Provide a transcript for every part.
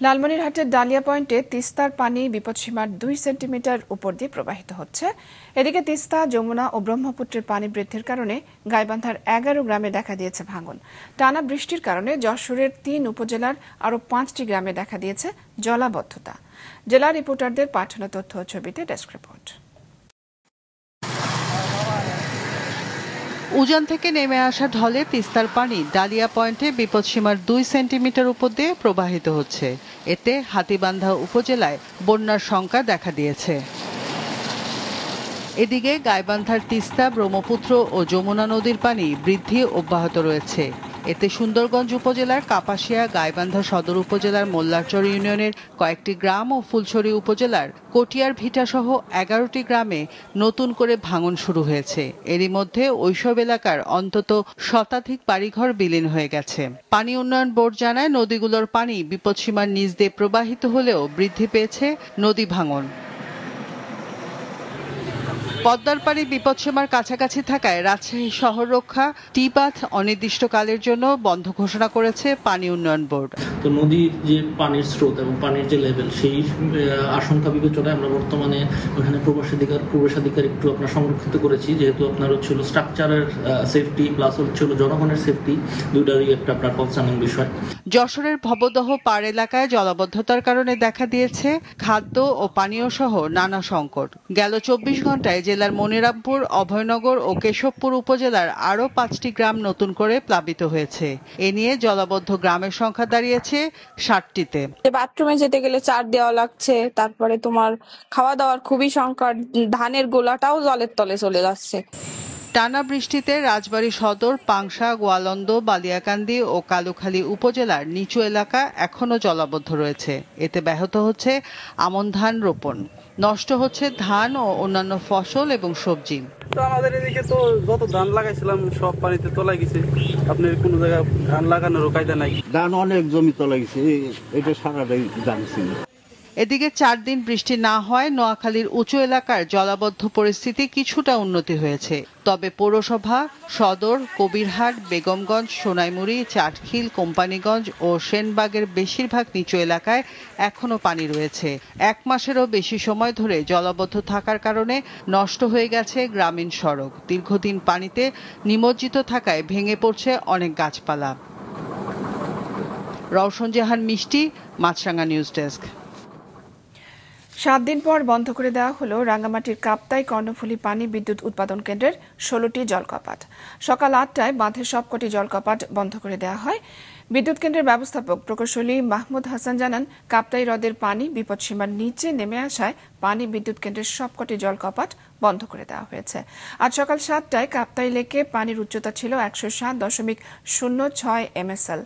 লালমনিরহাটের ডালিয়া পয়েন্টে তিস্তার পানি বিপদসীমার 2 সেন্টিমিটার উপর দিয়ে প্রবাহিত হচ্ছে। এদিকে তিস্তা, যমুনা ও ব্রহ্মপুত্রের পানি বৃদ্ধির কারণে গাইবান্ধার 11 গ্রামে দেখা দিয়েছে ভাঙন। টানা বৃষ্টির কারণে যশোরের 3 উপজেলার আরও 5টি গ্রামে দেখা দিয়েছে জলাবদ্ধতা। জেলা রিপোর্টারদের পাঠানো তথ্য ও ছবিতে ডেস্ক রিপোর্ট। উজান থেকে নেমে আসা ঢলে তিস্তার পানি ডালিয়া পয়েন্টে বিপদসীমার 2 সেন্টিমিটার উপর দিয়ে প্রবাহিত হচ্ছে। এতে হাতীবান্ধা উপজেলায় বন্যার শঙ্কা দেখা দিয়েছে। এদিকে গাইবান্ধার তিস্তা, ব্রহ্মপুত্র ও যমুনা নদীর পানি বৃদ্ধি অব্যাহত রয়েছে। এতে সুন্দরগঞ্জ উপজেলার কাপাসিয়া, গাইবান্ধা সদর উপজেলার মোল্লারচর ইউনিয়নের কয়েকটি গ্রাম ও ফুলছড়ি উপজেলার কটিয়ার ভিটা সহ 11টি গ্রামে নতুন করে ভাঙন শুরু হয়েছে। এরই মধ্যে ওইসব এলাকার অন্তত শতাধিক বাড়িঘর বিলীন হয়ে গেছে। পানি উন্নয়ন বোর্ড জানায়, নদীগুলোর পানি বিপদসীমার নিচ দিয়ে প্রবাহিত হলেও বৃদ্ধি পেয়েছে নদী ভাঙন। পদ্মার পানি বিপদসীমার কাছাকাছি থাকায় রাজশাহী শহর রক্ষা টি-বাঁধ অনির্দিষ্টকালের জন্য বন্ধ ঘোষণা করেছে পানি উন্নয়ন বোর্ড। তো নদীর যে পানির স্রোত এবং পানির যে লেভেল, সেই আশঙ্কা বিবেচনায় আমরা বর্তমানে ওখানে প্রবেশাধিকার একটু আপনার সংরক্ষিত করেছি, যেহেতু আপনার হচ্ছিল স্ট্রাকচারের সেফটি প্লাস হচ্ছিল জনগণের সেফটি, দুইটারই একটা আপনার কনসার্নিং বিষয়। যশোরের ভবদহ পাড় এলাকায় জলাবদ্ধতার কারণে দেখা দিয়েছে খাদ্য ও পানীয় সহ নানা সংকট। গেল 24 ঘন্টায় জেলার মনিরামপুর, অভয়নগর ও কেশবপুর উপজেলার আরও 5টি গ্রাম নতুন করে প্লাবিত হয়েছে। এ নিয়ে জলাবদ্ধ গ্রামের সংখ্যা দাঁড়িয়েছে 60টিতে। বাথরুমে যেতে গেলে চার দেওয়া লাগছে, তারপরে তোমার খাওয়া দাওয়ার খুবই সংকট, ধানের গোলাটাও জলের তলে চলে যাচ্ছে। টানা বৃষ্টিতে রাজবাড়ী সদর, পাংশা, গোয়ালন্দ, বালিয়াকান্দি ও কালুখালী উপজেলার নিচু এলাকা এখনো জলাবদ্ধ রয়েছে। এতে ব্যাহত হচ্ছে আমন ধান রোপণ, নষ্ট হচ্ছে ধান ও অন্যান্য ফসল এবং সবজি। তো আমাদের এদিকে তো যত ধান লাগাইছিলাম সব পানিতে তলায় গেছে। আপনার কোনো জায়গায় ধান লাগানোর কায়দা নাই। ধান অনেক জমি তলায় গেছে, এটা সারাটাই ধান ছিল। এদিকে 4 দিন বৃষ্টি না হওয়ায় নোয়াখালীর উঁচু এলাকার জলাবদ্ধ পরিস্থিতি কিছুটা উন্নতি হয়েছে। তবে পৌরসভা, সদর, কবিরহাট, বেগমগঞ্জ, সোনাইমুড়ি, চাটখিল, কোম্পানিগঞ্জ ও সেনবাগের বেশিরভাগ নিচু এলাকায় এখনো পানি রয়েছে। 1 মাসেরও বেশি সময় ধরে জলাবদ্ধ থাকার কারণে নষ্ট হয়ে গেছে গ্রামীণ সড়ক। দীর্ঘদিন পানিতে নিমজ্জিত থাকায় ভেঙে পড়ছে অনেক গাছপালা। রওশন জাহান মিষ্টি, মাছরাঙা নিউজ ডেস্ক। 7 দিন পর বন্ধ করে দেওয়া হলো রাঙ্গামাটির কাপ্তাই কর্ণফুলী পানি বিদ্যুৎ উৎপাদন কেন্দ্রের 16টি জলকপাট। সকাল 8টায় বাঁধের সবকটি জলকপাট বন্ধ করে দেওয়া হয়। বিদ্যুৎ কেন্দ্রের ব্যবস্থাপক প্রকৌশলী মাহমুদ হাসান জানান, কাপ্তাই হ্রদের পানি বিপদসীমার নিচে নেমে আসায় পানি বিদ্যুৎ কেন্দ্রের সবকটি জলকপাট বন্ধ করে দেওয়া হয়েছে। আজ সকাল 7টায় কাপ্তাই লেকে পানির উচ্চতা ছিল 107.06 MSL।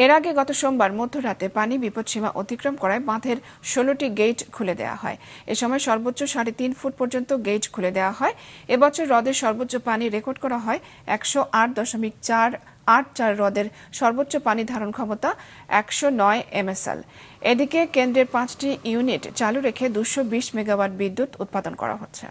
এর আগে গত সোমবার মধ্যরাতে পানি বিপদসীমা অতিক্রম করায় বাঁধের 16টি গেট খুলে দেওয়া হয়। এ সময় সর্বোচ্চ 3.5 ফুট পর্যন্ত গেট খুলে দেওয়া হয়। এবছর হ্রদের সর্বোচ্চ পানি রেকর্ড করা হয় 108.484। হ্রদের সর্বোচ্চ পানি ধারণ ক্ষমতা 109 MSL। এদিকে কেন্দ্রের 5টি ইউনিট চালু রেখে 220 মেগাওয়াট বিদ্যুৎ উৎপাদন করা হচ্ছে।